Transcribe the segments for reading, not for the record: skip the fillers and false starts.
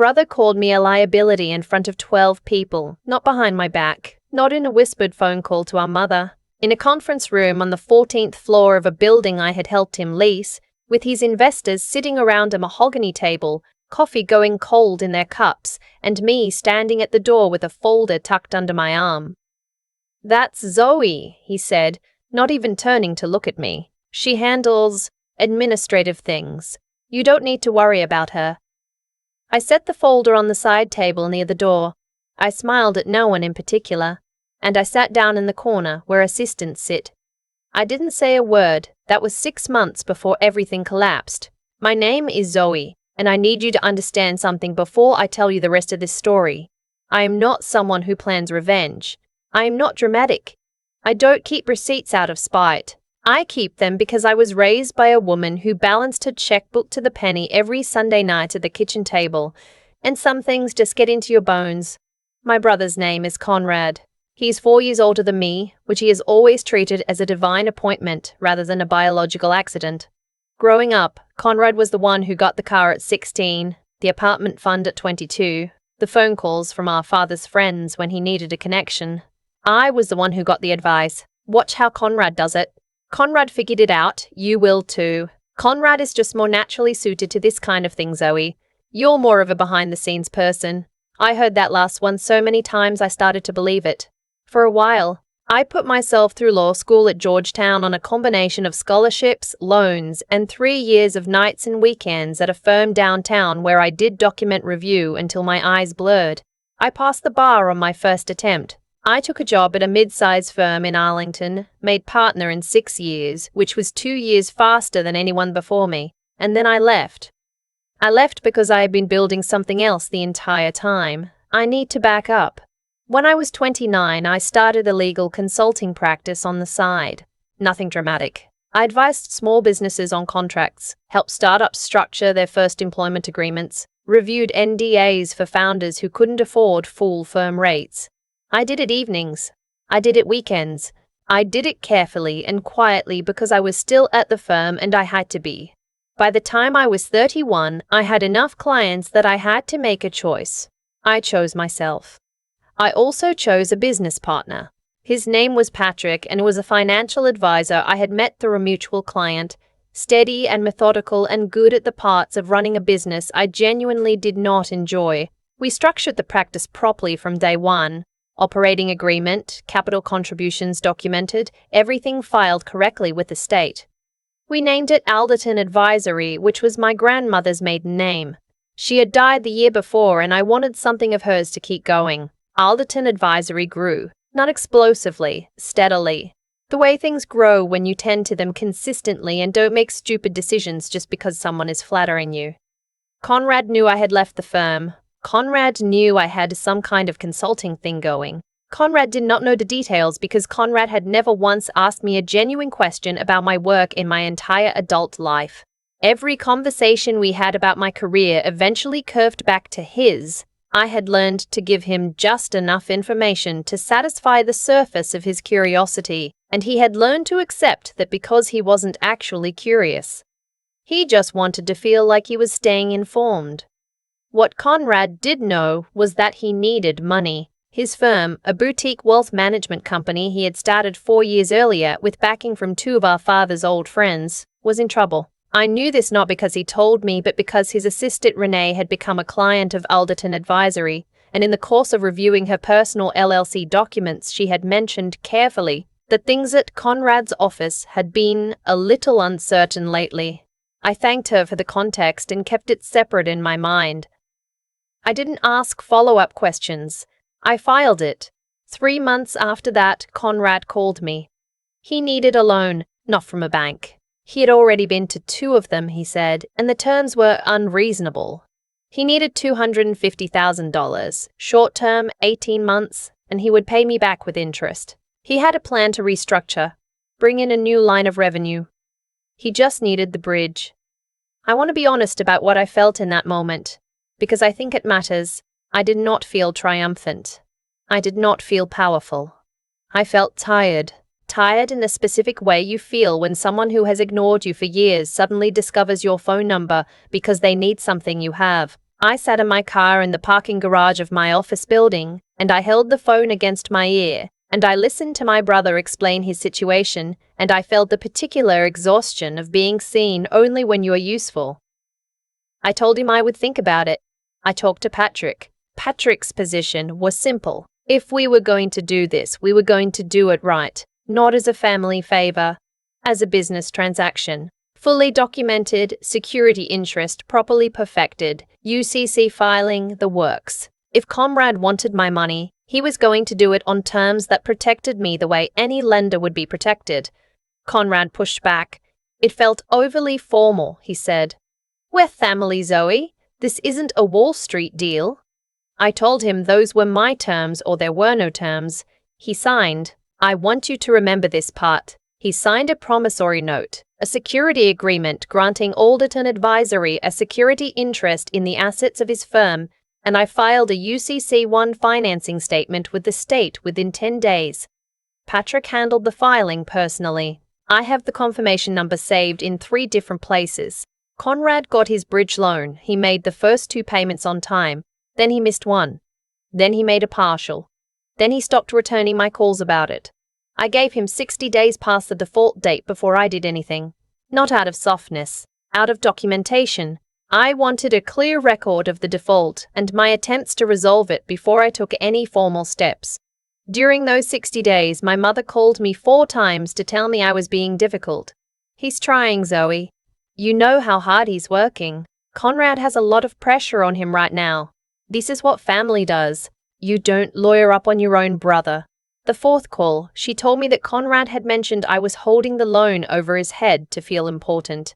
Brother called me a liability in front of 12 people, not behind my back, not in a whispered phone call to our mother, in a conference room on the 14th floor of a building I had helped him lease, with his investors sitting around a mahogany table, coffee going cold in their cups, and me standing at the door with a folder tucked under my arm. "That's Zoe," he said, not even turning to look at me. "She handles administrative things. You don't need to worry about her." I set the folder on the side table near the door. I smiled at no one in particular, and I sat down in the corner where assistants sit. I didn't say a word. That was 6 months before everything collapsed. My name is Zoe, and I need you to understand something before I tell you the rest of this story. I am not someone who plans revenge. I am not dramatic. I don't keep receipts out of spite. I keep them because I was raised by a woman who balanced her checkbook to the penny every Sunday night at the kitchen table, and some things just get into your bones. My brother's name is Conrad. He's 4 years older than me, which he has always treated as a divine appointment rather than a biological accident. Growing up, Conrad was the one who got the car at 16, the apartment fund at 22, the phone calls from our father's friends when he needed a connection. I was the one who got the advice. Watch how Conrad does it. Conrad figured it out. You will too. Conrad is just more naturally suited to this kind of thing, Zoe. You're more of a behind-the-scenes person. I heard that last one so many times I started to believe it. For a while, I put myself through law school at Georgetown on a combination of scholarships, loans, and 3 years of nights and weekends at a firm downtown where I did document review until my eyes blurred. I passed the bar on my first attempt. I took a job at a mid-size firm in Arlington, made partner in 6 years, which was 2 years faster than anyone before me, and then I left. I left because I had been building something else the entire time. I need to back up. When I was 29, I started a legal consulting practice on the side. Nothing dramatic. I advised small businesses on contracts, helped startups structure their first employment agreements, reviewed NDAs for founders who couldn't afford full firm rates. I did it evenings. I did it weekends. I did it carefully and quietly because I was still at the firm and I had to be. By the time I was 31, I had enough clients that I had to make a choice. I chose myself. I also chose a business partner. His name was Patrick and was a financial advisor I had met through a mutual client, steady and methodical and good at the parts of running a business I genuinely did not enjoy. We structured the practice properly from day one. Operating agreement, capital contributions documented, everything filed correctly with the state. We named it Alderton Advisory, which was my grandmother's maiden name. She had died the year before and I wanted something of hers to keep going. Alderton Advisory grew, not explosively, steadily. The way things grow when you tend to them consistently and don't make stupid decisions just because someone is flattering you. Conrad knew I had left the firm. Conrad knew I had some kind of consulting thing going. Conrad did not know the details because Conrad had never once asked me a genuine question about my work in my entire adult life. Every conversation we had about my career eventually curved back to his. I had learned to give him just enough information to satisfy the surface of his curiosity, and he had learned to accept that because he wasn't actually curious. He just wanted to feel like he was staying informed. What Conrad did know was that he needed money. His firm, a boutique wealth management company he had started 4 years earlier with backing from 2 of our father's old friends, was in trouble. I knew this not because he told me, but because his assistant Renee had become a client of Alderton Advisory, and in the course of reviewing her personal LLC documents she had mentioned carefully that things at Conrad's office had been a little uncertain lately. I thanked her for the context and kept it separate in my mind. I didn't ask follow-up questions. I filed it. 3 months after that, Conrad called me. He needed a loan, not from a bank. He had already been to 2 of them, he said, and the terms were unreasonable. He needed $250,000, short-term, 18 months, and he would pay me back with interest. He had a plan to restructure, bring in a new line of revenue. He just needed the bridge. I want to be honest about what I felt in that moment, because I think it matters. I did not feel triumphant. I did not feel powerful. I felt tired. Tired in the specific way you feel when someone who has ignored you for years suddenly discovers your phone number because they need something you have. I sat in my car in the parking garage of my office building, and I held the phone against my ear, and I listened to my brother explain his situation, and I felt the particular exhaustion of being seen only when you are useful. I told him I would think about it. I talked to Patrick. Patrick's position was simple. If we were going to do this, we were going to do it right, not as a family favor, as a business transaction. Fully documented, security interest properly perfected, UCC filing, the works. If Conrad wanted my money, he was going to do it on terms that protected me the way any lender would be protected. Conrad pushed back. It felt overly formal, he said. We're family, Zoe. This isn't a Wall Street deal. I told him those were my terms or there were no terms. He signed. I want you to remember this part. He signed a promissory note, a security agreement granting Alderton Advisory a security interest in the assets of his firm, and I filed a UCC-1 financing statement with the state within 10 days. Patrick handled the filing personally. I have the confirmation number saved in 3 different places. Conrad got his bridge loan. He made the first 2 payments on time. Then he missed 1. Then he made a partial. Then he stopped returning my calls about it. I gave him 60 days past the default date before I did anything. Not out of softness, out of documentation. I wanted a clear record of the default and my attempts to resolve it before I took any formal steps. During those 60 days, my mother called me 4 times to tell me I was being difficult. He's trying, Zoe. You know how hard he's working. Conrad has a lot of pressure on him right now. This is what family does. You don't lawyer up on your own brother. The 4th call, she told me that Conrad had mentioned I was holding the loan over his head to feel important.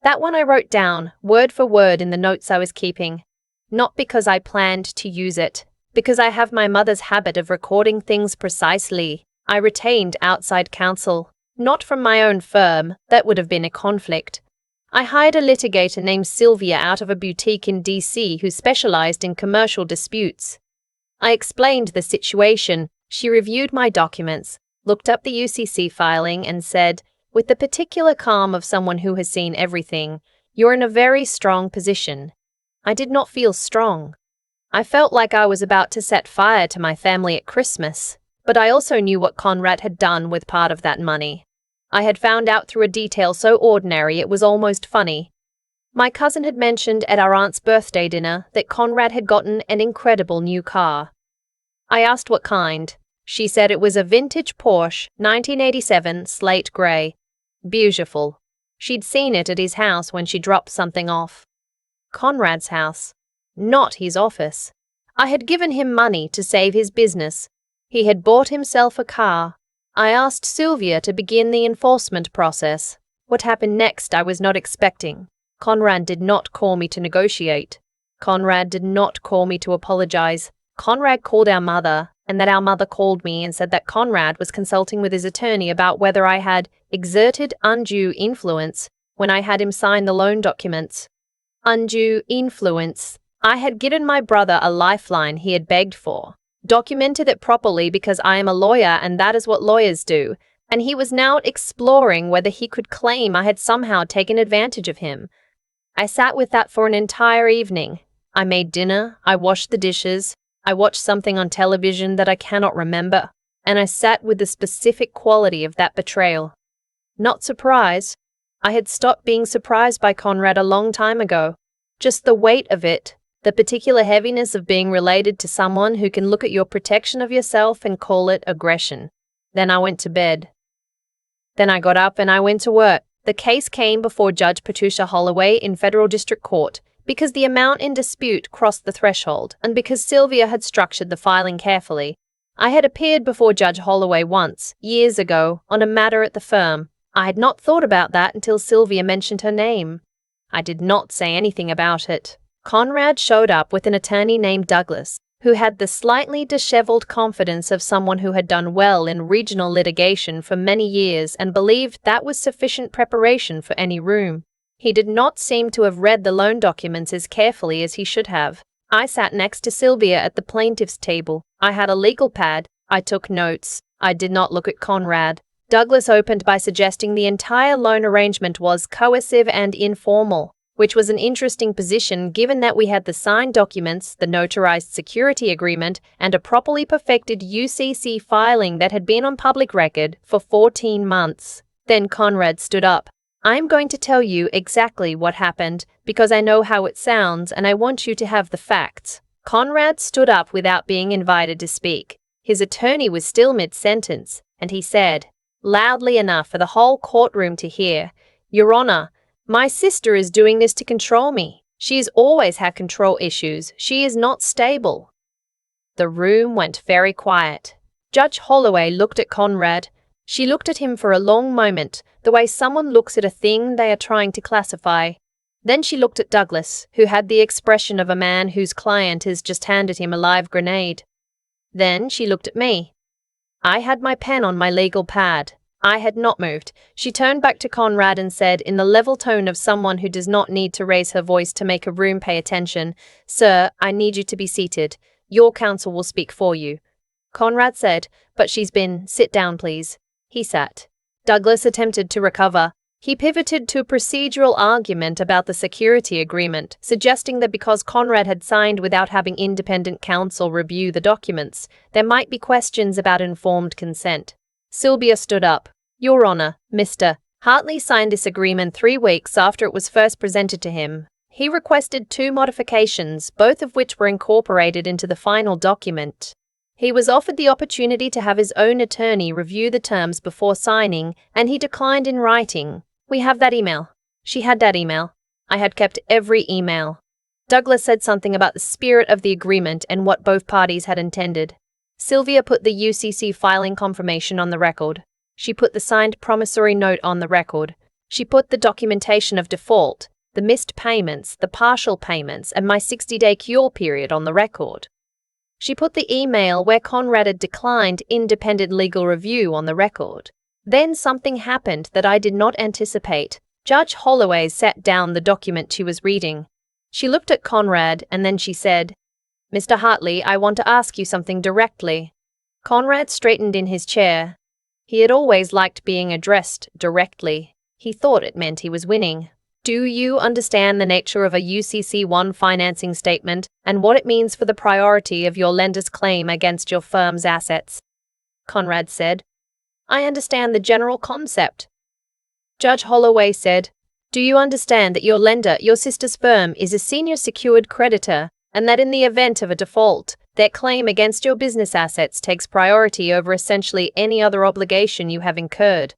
That one I wrote down, word for word in the notes I was keeping. Not because I planned to use it, because I have my mother's habit of recording things precisely. I retained outside counsel, not from my own firm, that would have been a conflict. I hired a litigator named Sylvia out of a boutique in DC who specialized in commercial disputes. I explained the situation. She reviewed my documents, looked up the UCC filing, and said, with the particular calm of someone who has seen everything, "You're in a very strong position." I did not feel strong. I felt like I was about to set fire to my family at Christmas, but I also knew what Conrad had done with part of that money. I had found out through a detail so ordinary it was almost funny. My cousin had mentioned at our aunt's birthday dinner that Conrad had gotten an incredible new car. I asked what kind. She said it was a vintage Porsche, 1987, slate grey. Beautiful. She'd seen it at his house when she dropped something off. Conrad's house. Not his office. I had given him money to save his business. He had bought himself a car. I asked Sylvia to begin the enforcement process. What happened next I was not expecting. Conrad did not call me to negotiate. Conrad did not call me to apologize. Conrad called our mother, and that our mother called me and said that Conrad was consulting with his attorney about whether I had exerted undue influence when I had him sign the loan documents. Undue influence. I had given my brother a lifeline he had begged for, documented it properly because I am a lawyer and that is what lawyers do, and he was now exploring whether he could claim I had somehow taken advantage of him. I sat with that for an entire evening. I made dinner, I washed the dishes, I watched something on television that I cannot remember, and I sat with the specific quality of that betrayal. Not surprised. I had stopped being surprised by Conrad a long time ago. Just the weight of it, the particular heaviness of being related to someone who can look at your protection of yourself and call it aggression. Then I went to bed. Then I got up and I went to work. The case came before Judge Patricia Holloway in Federal District Court, because the amount in dispute crossed the threshold, and because Sylvia had structured the filing carefully. I had appeared before Judge Holloway once, years ago, on a matter at the firm. I had not thought about that until Sylvia mentioned her name. I did not say anything about it. Conrad showed up with an attorney named Douglas, who had the slightly disheveled confidence of someone who had done well in regional litigation for many years and believed that was sufficient preparation for any room. He did not seem to have read the loan documents as carefully as he should have. I sat next to Sylvia at the plaintiff's table. I had a legal pad. I took notes. I did not look at Conrad. Douglas opened by suggesting the entire loan arrangement was coercive and informal, which was an interesting position given that we had the signed documents, the notarized security agreement, and a properly perfected UCC filing that had been on public record for 14 months. Then Conrad stood up. "I'm going to tell you exactly what happened, because I know how it sounds and I want you to have the facts." Conrad stood up without being invited to speak. His attorney was still mid-sentence, and he said, loudly enough for the whole courtroom to hear, "Your Honor, my sister is doing this to control me. She has always had control issues. She is not stable." The room went very quiet. Judge Holloway looked at Conrad. She looked at him for a long moment, the way someone looks at a thing they are trying to classify. Then she looked at Douglas, who had the expression of a man whose client has just handed him a live grenade. Then she looked at me. I had my pen on my legal pad. I had not moved. She turned back to Conrad and said in the level tone of someone who does not need to raise her voice to make a room pay attention, "Sir, I need you to be seated. Your counsel will speak for you." Conrad said, "But she's been, sit down please." He sat. Douglas attempted to recover. He pivoted to a procedural argument about the security agreement, suggesting that because Conrad had signed without having independent counsel review the documents, there might be questions about informed consent. Sylvia stood up. "Your Honor, Mr. Hartley signed this agreement 3 weeks after it was first presented to him. He requested 2 modifications, both of which were incorporated into the final document. He was offered the opportunity to have his own attorney review the terms before signing, and he declined in writing. We have that email." She had that email. I had kept every email. Douglas said something about the spirit of the agreement and what both parties had intended. Sylvia put the UCC filing confirmation on the record. She put the signed promissory note on the record. She put the documentation of default, the missed payments, the partial payments, and my 60-day cure period on the record. She put the email where Conrad had declined independent legal review on the record. Then something happened that I did not anticipate. Judge Holloway set down the document she was reading. She looked at Conrad and then she said, "Mr. Hartley, I want to ask you something directly." Conrad straightened in his chair. He had always liked being addressed directly. He thought it meant he was winning. "Do you understand the nature of a UCC-1 financing statement and what it means for the priority of your lender's claim against your firm's assets?" Conrad said, "I understand the general concept." Judge Holloway said, "Do you understand that your lender, your sister's firm, is a senior secured creditor, and that in the event of a default, their claim against your business assets takes priority over essentially any other obligation you have incurred?"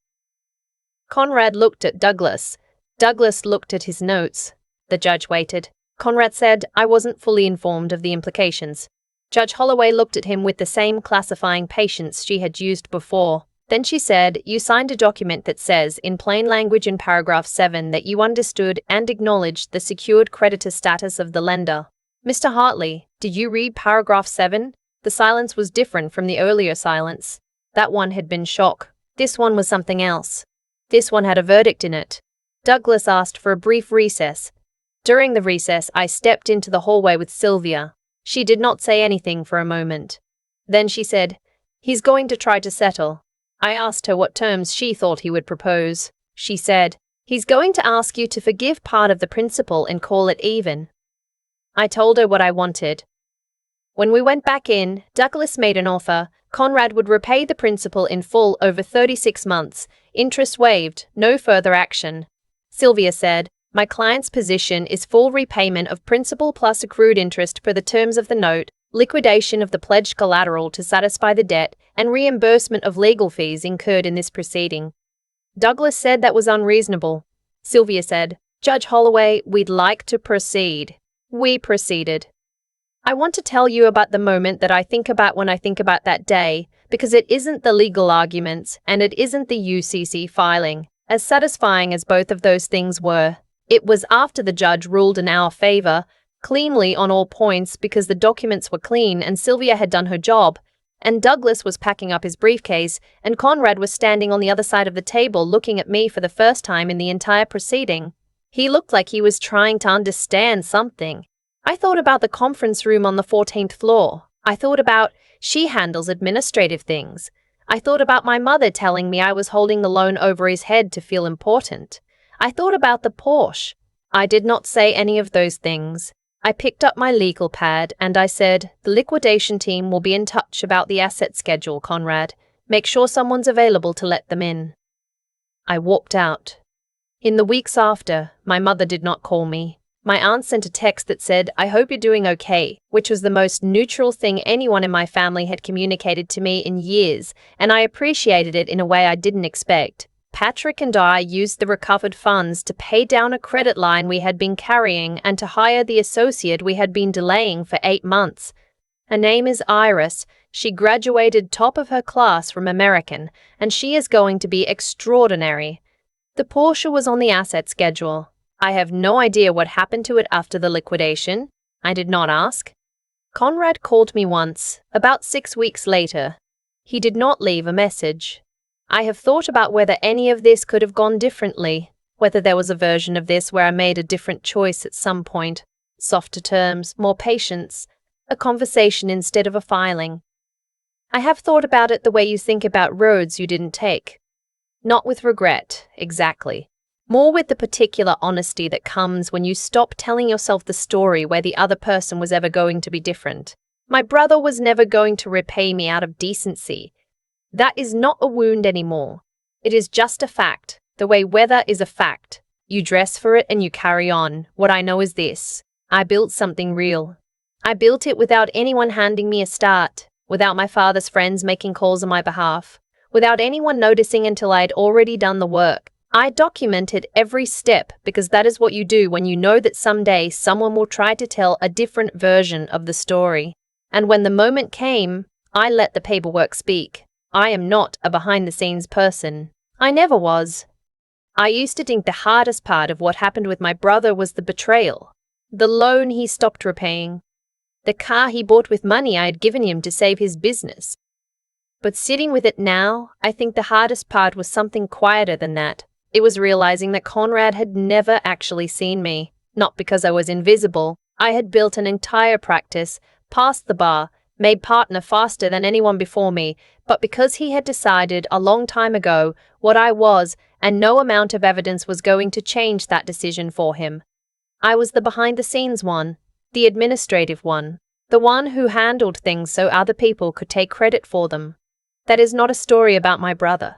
Conrad looked at Douglas. Douglas looked at his notes. The judge waited. Conrad said, "I wasn't fully informed of the implications." Judge Holloway looked at him with the same classifying patience she had used before. Then she said, "You signed a document that says, in plain language in paragraph 7, that you understood and acknowledged the secured creditor status of the lender. Mr. Hartley, did you read paragraph 7? The silence was different from the earlier silence. That one had been shock. This one was something else. This one had a verdict in it." Douglas asked for a brief recess. During the recess, I stepped into the hallway with Sylvia. She did not say anything for a moment. Then she said, "He's going to try to settle." I asked her what terms she thought he would propose. She said, "He's going to ask you to forgive part of the principal and call it even." I told her what I wanted. When we went back in, Douglas made an offer. Conrad would repay the principal in full over 36 months, interest waived, no further action. Sylvia said, "My client's position is full repayment of principal plus accrued interest for the terms of the note, liquidation of the pledged collateral to satisfy the debt, and reimbursement of legal fees incurred in this proceeding." Douglas said that was unreasonable. Sylvia said, "Judge Holloway, we'd like to proceed." We proceeded. I want to tell you about the moment that I think about when I think about that day, because it isn't the legal arguments and it isn't the UCC filing, as satisfying as both of those things were. It was after the judge ruled in our favor, cleanly on all points because the documents were clean and Sylvia had done her job, and Douglas was packing up his briefcase, and Conrad was standing on the other side of the table looking at me for the first time in the entire proceeding. He looked like he was trying to understand something. I thought about the conference room on the 14th floor. I thought about, she handles administrative things. I thought about my mother telling me I was holding the loan over his head to feel important. I thought about the Porsche. I did not say any of those things. I picked up my legal pad and I said, "The liquidation team will be in touch about the asset schedule, Conrad. Make sure someone's available to let them in." I walked out. In the weeks after, my mother did not call me. My aunt sent a text that said, "I hope you're doing okay," which was the most neutral thing anyone in my family had communicated to me in years, and I appreciated it in a way I didn't expect. Patrick and I used the recovered funds to pay down a credit line we had been carrying and to hire the associate we had been delaying for 8 months. Her name is Iris. She graduated top of her class from American, and she is going to be extraordinary. The Porsche was on the asset schedule. I have no idea what happened to it after the liquidation. I did not ask. Conrad called me once, about 6 weeks later. He did not leave a message. I have thought about whether any of this could have gone differently, whether there was a version of this where I made a different choice at some point, softer terms, more patience, a conversation instead of a filing. I have thought about it the way you think about roads you didn't take. Not with regret, exactly. More with the particular honesty that comes when you stop telling yourself the story where the other person was ever going to be different. My brother was never going to repay me out of decency. That is not a wound anymore. It is just a fact, the way weather is a fact. You dress for it and you carry on. What I know is this: I built something real. I built it without anyone handing me a start, without my father's friends making calls on my behalf, without anyone noticing until I had already done the work. I documented every step because that is what you do when you know that someday someone will try to tell a different version of the story. And when the moment came, I let the paperwork speak. I am not a behind-the-scenes person. I never was. I used to think the hardest part of what happened with my brother was the betrayal, the loan he stopped repaying, the car he bought with money I had given him to save his business. But sitting with it now, I think the hardest part was something quieter than that. It was realizing that Conrad had never actually seen me. Not because I was invisible. I had built an entire practice, passed the bar, made partner faster than anyone before me, but because he had decided a long time ago what I was, and no amount of evidence was going to change that decision for him. I was the behind-the-scenes one, the administrative one, the one who handled things so other people could take credit for them. That is not a story about my brother.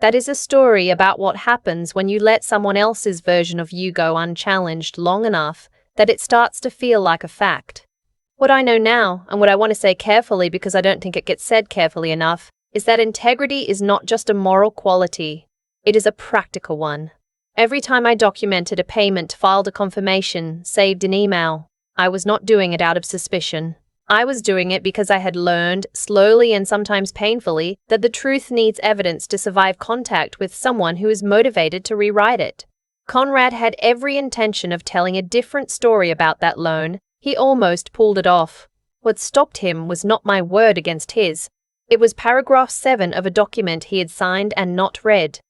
That is a story about what happens when you let someone else's version of you go unchallenged long enough that it starts to feel like a fact. What I know now, and what I want to say carefully because I don't think it gets said carefully enough, is that integrity is not just a moral quality, it is a practical one. Every time I documented a payment, filed a confirmation, saved an email, I was not doing it out of suspicion. I was doing it because I had learned, slowly and sometimes painfully, that the truth needs evidence to survive contact with someone who is motivated to rewrite it. Conrad had every intention of telling a different story about that loan. He almost pulled it off. What stopped him was not my word against his. It was paragraph 7 of a document he had signed and not read.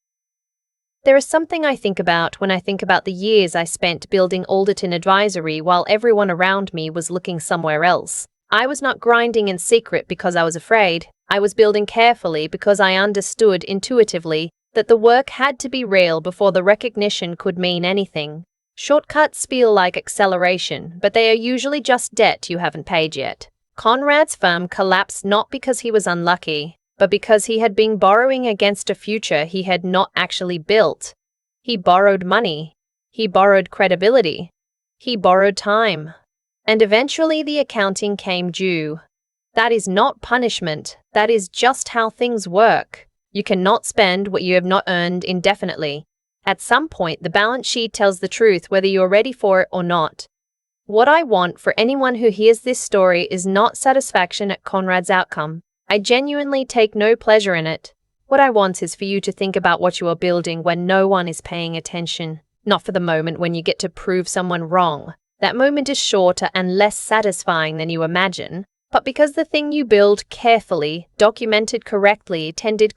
There is something I think about when I think about the years I spent building Alderton Advisory while everyone around me was looking somewhere else. I was not grinding in secret because I was afraid. I was building carefully because I understood intuitively that the work had to be real before the recognition could mean anything. Shortcuts feel like acceleration, but they are usually just debt you haven't paid yet. Conrad's firm collapsed not because he was unlucky, but because he had been borrowing against a future he had not actually built. He borrowed money. He borrowed credibility. He borrowed time. And eventually the accounting came due. That is not punishment. That is just how things work. You cannot spend what you have not earned indefinitely. At some point, the balance sheet tells the truth whether you're ready for it or not. What I want for anyone who hears this story is not satisfaction at Conrad's outcome. I genuinely take no pleasure in it. What I want is for you to think about what you are building when no one is paying attention. Not for the moment when you get to prove someone wrong. That moment is shorter and less satisfying than you imagine, but because the thing you build carefully, documented correctly, tended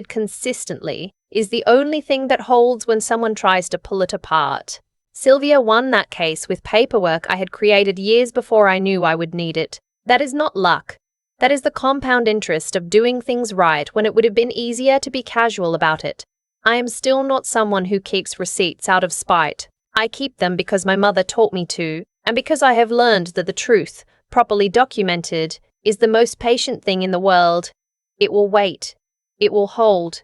consistently, is the only thing that holds when someone tries to pull it apart. Sylvia won that case with paperwork I had created years before I knew I would need it. That is not luck. That is the compound interest of doing things right when it would have been easier to be casual about it. I am still not someone who keeps receipts out of spite. I keep them because my mother taught me to, and because I have learned that the truth, properly documented, is the most patient thing in the world. It will wait. It will hold.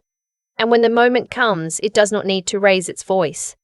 And when the moment comes, it does not need to raise its voice.